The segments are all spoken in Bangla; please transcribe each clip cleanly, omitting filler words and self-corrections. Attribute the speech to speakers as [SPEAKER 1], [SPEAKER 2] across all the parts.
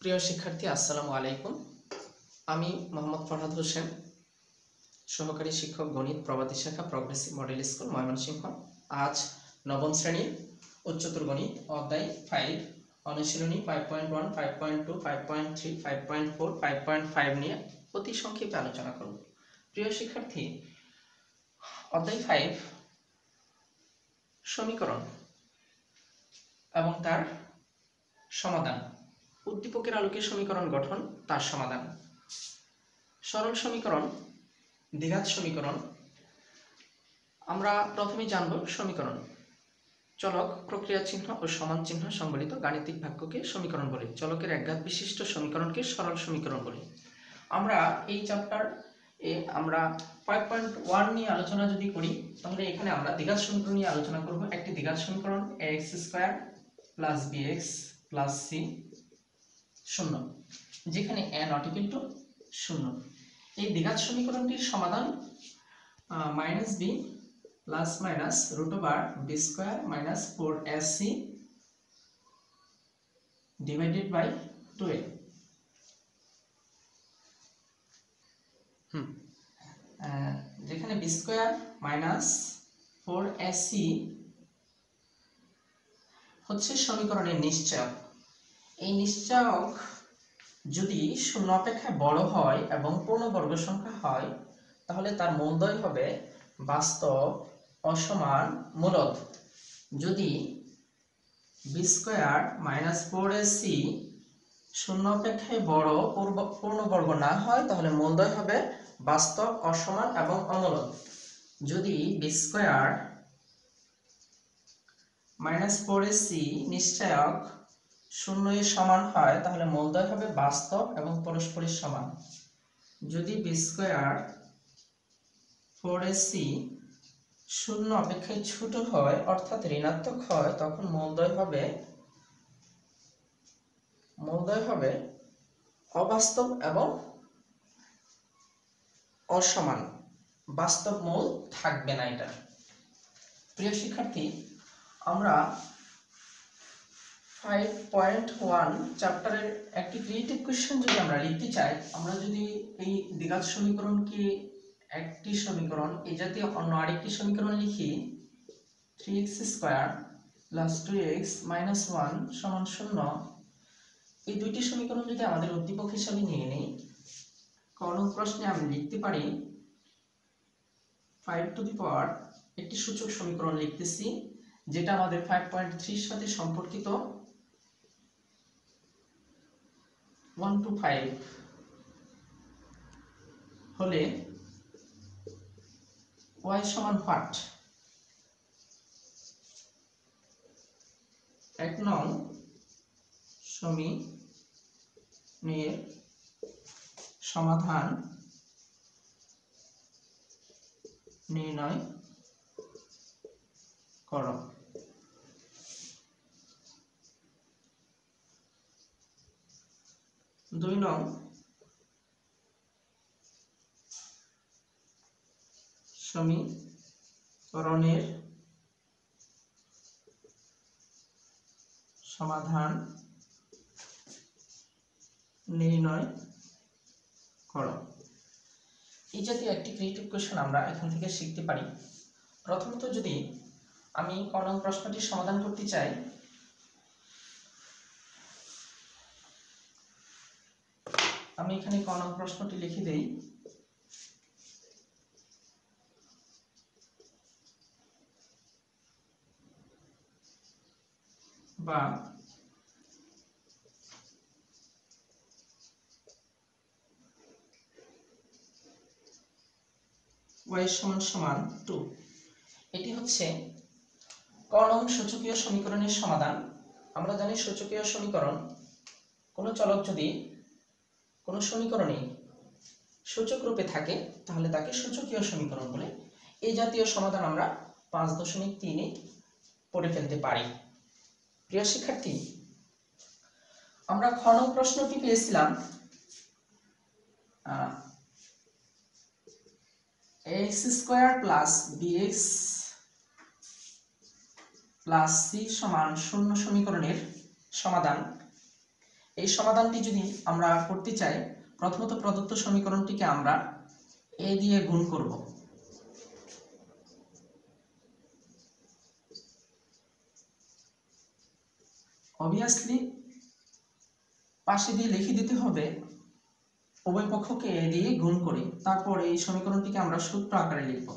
[SPEAKER 1] প্রিয় শিক্ষার্থী, আসসালামু আলাইকুম। আমি মোহাম্মদ ফরহাদ হোসেন, সহকারী শিক্ষক গণিত, প্রভাতী শাখা, প্রগ্রেসিভ মডেল স্কুল, ময়মনসিংহ। আজ নবম শ্রেণীর উচ্চতর গণিত অধ্যায় 5 অনুশীলনী 5.1, 5.2, 5.3, 5.4, 5.5 নিয়ে অতি সংক্ষেপে আলোচনা করব। প্রিয় শিক্ষার্থী, অধ্যায় 5 সমীকরণ এবং তার সমাধান, উদ্দীপকের আলোকে সমীকরণ গঠন, তার সমাধান। সরল সমীকরণ, দ্বিঘাত সমীকরণ। আমরা প্রথমে জানব সমীকরণ। চলক, প্রক্রিয়া চিহ্ন ও সমান চিহ্ন সংবলিত গাণিতিক বাক্যকে সমীকরণ বলে। চলকের একঘাত বিশিষ্ট সমীকরণকে সরল সমীকরণ বলে। আমরা এই চ্যাপ্টার আমরা 5.1 নিয়ে আলোচনা যদি করি, তাহলে এখানে আমরা দ্বিঘাত সমীকরণ নিয়ে আলোচনা করব। একটি দ্বিঘাত সমীকরণ ax square plus bx plus c শূন্য, যেখানে a নট ইকুয়াল টু শূন্য। এই দ্বিঘাত সমীকরণটির সমাধান minus b plus minus root over b square minus 4ac divided by 12। যেখানে বি স্কয়ার মাইনাস 4ac হচ্ছে সমীকরণের নিশ্চয়ক। এই নিশ্চয়ক যদি শূন্য অপেক্ষা বড় হয় এবং পূর্ণবর্গ সংখ্যা হয়, তাহলে তার মূলদ্বয় হবে বাস্তব, অসমান, মূলদ। যদি বি স্কয়ার মাইনাস 4ac শূন্য অপেক্ষায় বড়, পূর্ণবর্গ না হয়, তাহলে মূলদ্বয় হবে বাস্তব, অসমান এবং অমূলদ। যদি বি স্কয়ার মাইনাস 4ac নিশ্চয়ক শূন্য এর সমান হয়, তাহলে মূলদ্বয় হবে বাস্তব এবং পরস্পরের সমান। যদি বি স্কয়ার 4ac শূন্য অপেক্ষায় ছোট হয়, অর্থাৎ ঋণাত্মক হয়, তখন মূলদ্বয় হবে অবাস্তব এবং অসমান। বাস্তব মূল থাকবে না এটা। প্রিয় শিক্ষার্থী, আমরা 5.1 চ্যাপ্টারের একটি ক্রিয়েটিভ কোশ্চেন যদি আমরা লিখতে চাই, আমরা যদি এই দ্বিঘাত সমীকরণকে একটি সমীকরণ, এই জাতীয় অন্য আরেকটি সমীকরণ লিখি 3x square plus 2x minus 1 সমান 0, এই দুইটি সমীকরণ যদি আমাদের উদ্দীপক হিসাবে নিয়ে নেই, কোন প্রশ্নে আমি লিখতে পারি 5 টু দি পাওয়ার একটি সূচক সমীকরণ লিখতেছি, যেটা আমাদের 5.3 এর সাথে সম্পর্কিত 1 to 5 হলে y সমান হোয়াট। 1 নং সমীকরণের সমাধান নির্ণয় করো। 2 নং সমীকরণের সমাধান নির্ণয় করো। এই জাতীয় একটি ক্রিয়েটিভ কোশ্চেন আমরা এখান থেকে শিখতে পারি। প্রথমত, যদি আমি ক নং প্রশ্নটির সমাধান করতে চাই, আমি এখানে ক নং প্রশ্নটি লিখে দেই। বা y সমান 2। এটি হচ্ছে ক নং সূচকীয় সমীকরণের সমাধান। আমরা জানি সূচকীয় সমীকরণ, কোনো চলক যদি কোনো সমীকরণে সূচক রূপে থাকে, তাহলে তাকে সূচকীয় সমীকরণ বলে। এই জাতীয় সমাধান আমরা 5.3 পড়ে ফেলতে পারি। প্রিয় শিক্ষার্থী, আমরা খ নং প্রশ্নটি পেয়েছিলাম ax square plus bx plus c সমান 0 সমীকরণের সমাধান। এই সমাধানটি যদি আমরা করতে চাই, প্রথমত প্রদত্ত সমীকরণটিকে আমরা a দিয়ে গুণ করব। অবভিয়াসলি পাশে দিয়ে লিখে দিতে হবে উভয় পক্ষকে a দিয়ে গুণ করে, তারপর এই সমীকরণটিকে আমরা সূত্র আকারে লিখব।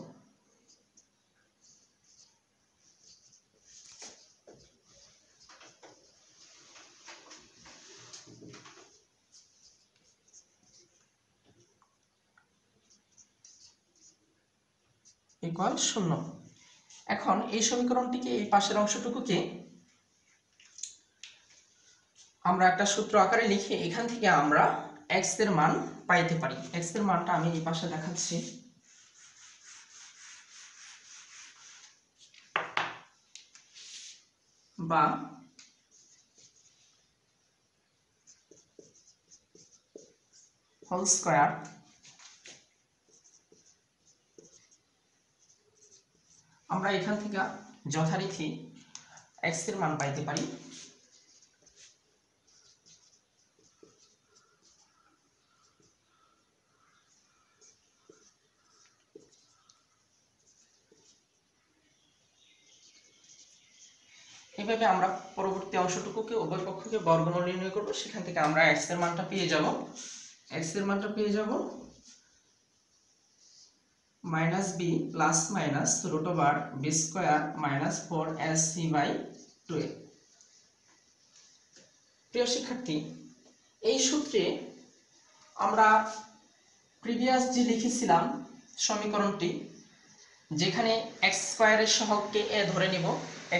[SPEAKER 1] ইকুয়াল 0। এখন এই সমীকরণটিকে, এই পাশের অংশটুকুকে আমরা একটা সূত্র আকারে লিখে এখান থেকে আমরা x এর মান পাইতে পারি। x এর মানটা আমি এই পাশে দেখাচ্ছি। বা হোল স্কয়ার আমরা এখান থেকে যথারীতি x এর মান পাইতে পারি। এইভাবে আমরা পরবর্তী অংশটুকুকে উভয় পক্ষকে বর্গমূল নির্ণয় করব, সেখান থেকে আমরা x এর মানটা পেয়ে যাব। x এর মানটা পেয়ে যাব -b ± √b² - 4ac/2a। প্রিয় শিক্ষার্থী, এই সূত্রে আমরা প্রিভিয়াস যে লিখেছিলাম সমীকরণটি, যেখানে x² এর সহগকে a ধরে নিব,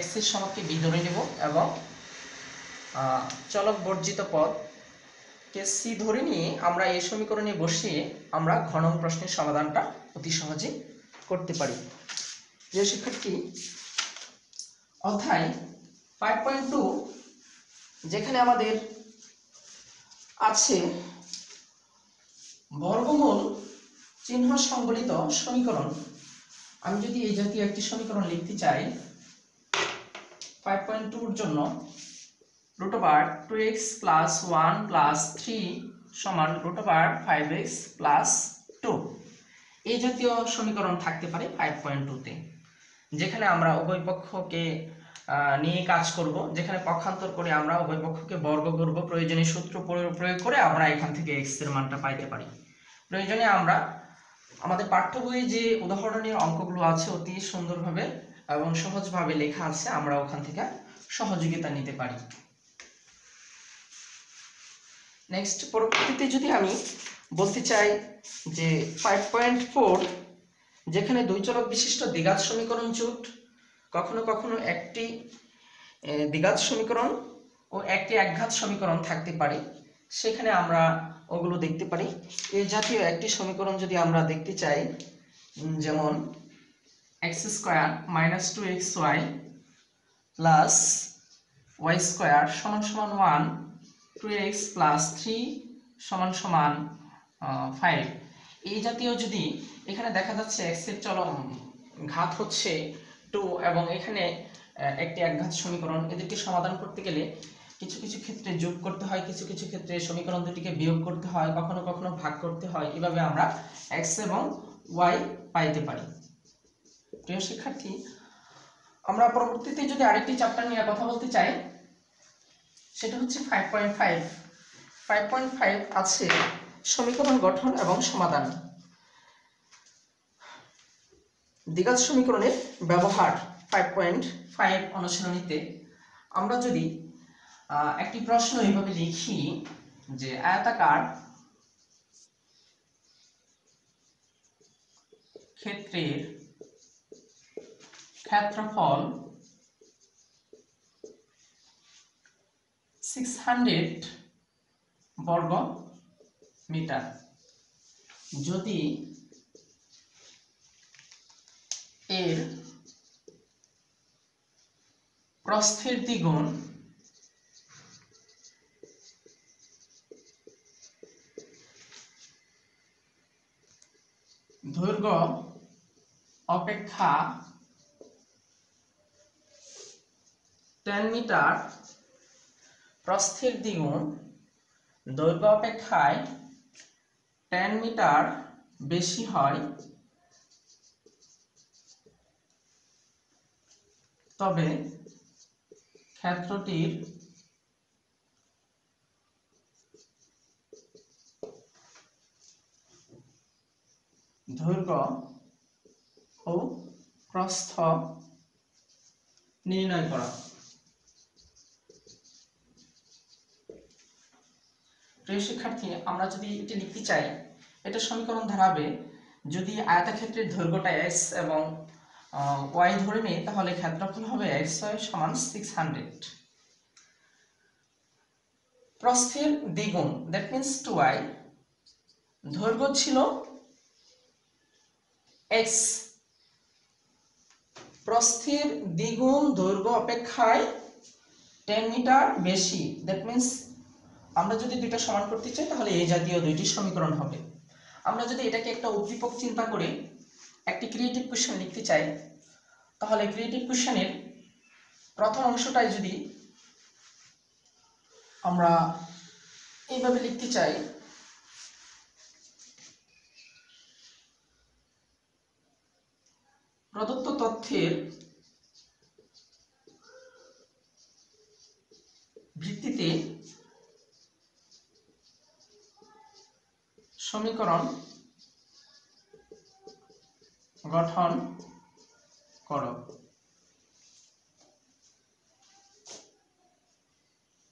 [SPEAKER 1] x এর সহগকে b ধরে নিব এবং চলক বর্জিত পদকে c ধরে নিয়ে আমরা এই সমীকরণে বসিয়ে আমরা ঘ নং প্রশ্নের সমাধানটা অতি সহজে করতে পারি। প্রিয় শিক্ষার্থী, অধ্যায় 5.2 যেখানে আমাদের আছে বর্গমূল চিহ্ন সংবলিত সমীকরণ। আমি যদি এই জাতীয় একটি সমীকরণ লিখতে চাই 5.2 এর জন্য, √2x + 1 + 3 √5x + 2, এই জাতীয় সমীকরণ থাকতে পারে 5.2 তে, যেখানে আমরা উভয় পক্ষকে নিয়ে কাজ করব, যেখানে পক্ষান্তর করে আমরা উভয় পক্ষকে বর্গ করব, প্রয়োজনীয় সূত্র প্রয়োগ করে আমরা এখান থেকে x এর মানটা পাইতে পারি। প্রয়োজনে আমরা আমাদের পাঠ্য বইয়ে যে উদাহরণের অঙ্কগুলো আছে অতি সুন্দরভাবে এবং সহজভাবে লেখা আছে, আমরা ওখান থেকে সহযোগিতা নিতে পারি। নেক্সট, পরবর্তীতে যদি আমি বলতে চাই যে 5.4 যেখানে দুই চলক বিশিষ্ট দ্বিঘাত সমীকরণ জোট, কখনো কখনো একটি দ্বিঘাত সমীকরণ ও একটি একঘাত সমীকরণ থাকতে পারে, সেখানে আমরা ওগুলো দেখতে পারি। এই জাতীয় একটি সমীকরণ যদি আমরা দেখতে চাই, যেমন x² - 2xy + y² = 1, 2x + 3 = 5, এই জাতীয় যদি এখানে দেখা যাচ্ছে x এর ঘাত হচ্ছে 2 এবং এখানে একটি একঘাত সমীকরণ, এদেরকে সমাধান করতে গেলে কিছু কিছু ক্ষেত্রে যোগ করতে হয়, কিছু কিছু ক্ষেত্রে সমীকরণ দুটিকে বিয়োগ করতে হয়, কখনো কখনো ভাগ করতে হয়। এভাবে আমরা x এবং y পাইতে পারি। প্রিয় শিক্ষার্থী, আমরা পরবর্তীতে যদি আরেকটি চ্যাপ্টার নিয়ে কথা বলতে চাই, সেটা হচ্ছে 5.5। 5.5 আছে সমীকরণ গঠন এবং সমাধান। দ্বিঘাত সমীকরণের ব্যবহার 5.5 অনুশীলনীতে আমরা যদি একটি প্রশ্ন এইভাবে লিখি যে আয়তাকার ক্ষেত্রের ক্ষেত্রফল 600 বর্গ মিটার, যদি এর প্রস্থের দ্বিগুণ দৈর্ঘ্য অপেক্ষা 10 মিটার, প্রস্থের দ্বিগুণ দৈর্ঘ্য অপেক্ষায় 10 মিটার বেশি হয় তবে ক্ষেত্রটির দৈর্ঘ্য ও প্রস্থ নির্ণয় করা। প্রিয় শিক্ষার্থী, আমরা যদি এটি লিখতে চাই, এটা সমীকরণ দাঁড়াবে, যদি আয়তক্ষেত্রের দৈর্ঘ্যটা x এবং y ধরে নিই, তাহলে ক্ষেত্রফল হবে xy সমান 600। প্রস্থের দ্বিগুণ, দ্যাট মিন্স 2y, দৈর্ঘ্য ছিল x, প্রস্থের দ্বিগুণ দৈর্ঘ্য অপেক্ষায় 10 মিটার বেশি, দ্যাট মিন্স আমরা যদি দুইটা সমান করতে চাই তাহলে এই জাতীয় দুইটি সমীকরণ হবে। আমরা যদি এটাকে একটা উদ্দীপক চিন্তা করে একটি ক্রিয়েটিভ কোশ্চেন লিখতে চাই, তাহলে ক্রিয়েটিভ কোশ্চেনের প্রথম অংশটাই যদি আমরা এইভাবে লিখতে চাই, প্রদত্ত তথ্যের ভিত্তিতে সমীকরণ গঠন করো।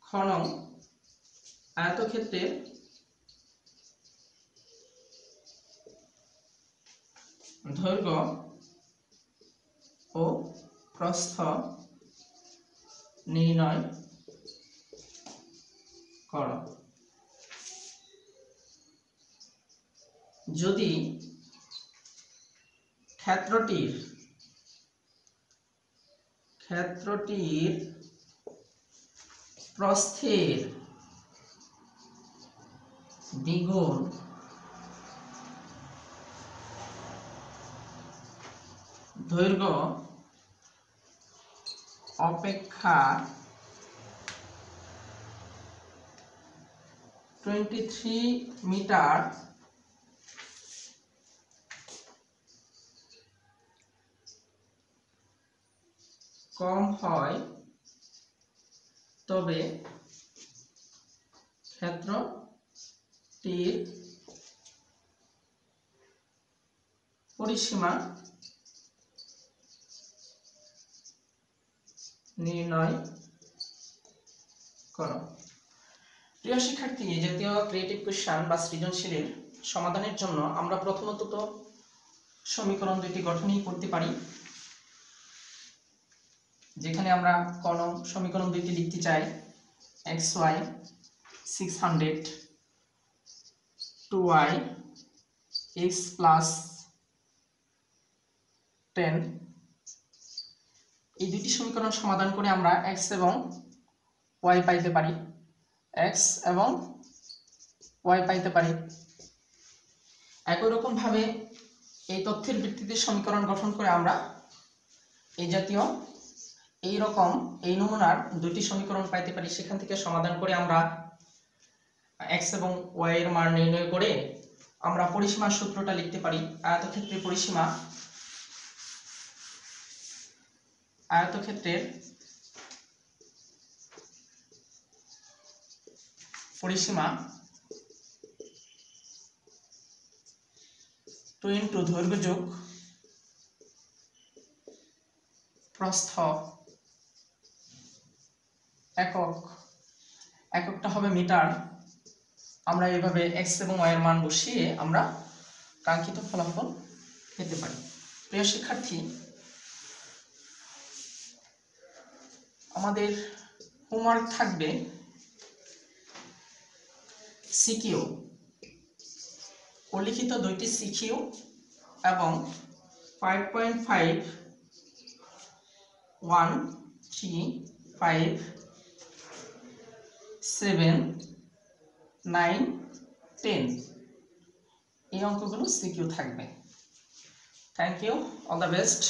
[SPEAKER 1] খ নং, আয়তক্ষেত্রের দৈর্ঘ্য ও প্রস্থ নির্ণয় করো। যদি ক্ষেত্রটির প্রস্থের দ্বিগুণ দৈর্ঘ্য অপেক্ষা 23 মিটার কম হয় তবে ক্ষেত্রটির পরিসীমা নির্ণয় করো। প্রিয় শিক্ষার্থী, এই জাতীয় ক্রিয়েটিভ কোশ্চেন বা সৃজনশীলের সমাধানের জন্য আমরা প্রথমত তো সমীকরণ দুইটি গঠনই করতে পারি, যেখানে আমরা কোন সমীকরণ দুইটি লিখতে চাই, xy 600, 2y x plus 10, এই দুইটি সমীকরণ সমাধান করে আমরা x এবং y পাইতে পারি, x এবং y পাইতে পারি। একই রকম ভাবে এই তথ্যের ভিত্তিতে সমীকরণ গঠন করে আমরা এই জাতীয় এই নমুনার দুটি সমীকরণ পাইতে পারি। সেখান থেকে সমাধান করে আমরা x এবং y এর মান নির্ণয় করে আমরা পরিসীমার সূত্রটা লিখতে পারি। আয়তক্ষেত্রের পরিসীমা 2 ইন্টু দৈর্ঘ্য যোগ প্রস্থ, এককটা হবে মিটার। আমরা এইভাবে x এবং y এর মান বসিয়ে আমরা কাঙ্ক্ষিত ফলাফল পেতে পারি। প্রিয় শিক্ষার্থী, আমাদের হোমওয়ার্ক থাকবে সিকিউ, উল্লিখিত দুইটি সিকিউ এবং 5.5, 1, 3, 5, 7, 9, 10 এই অঙ্কগুলো সিকিউ থাকবে। Thank you, all the best.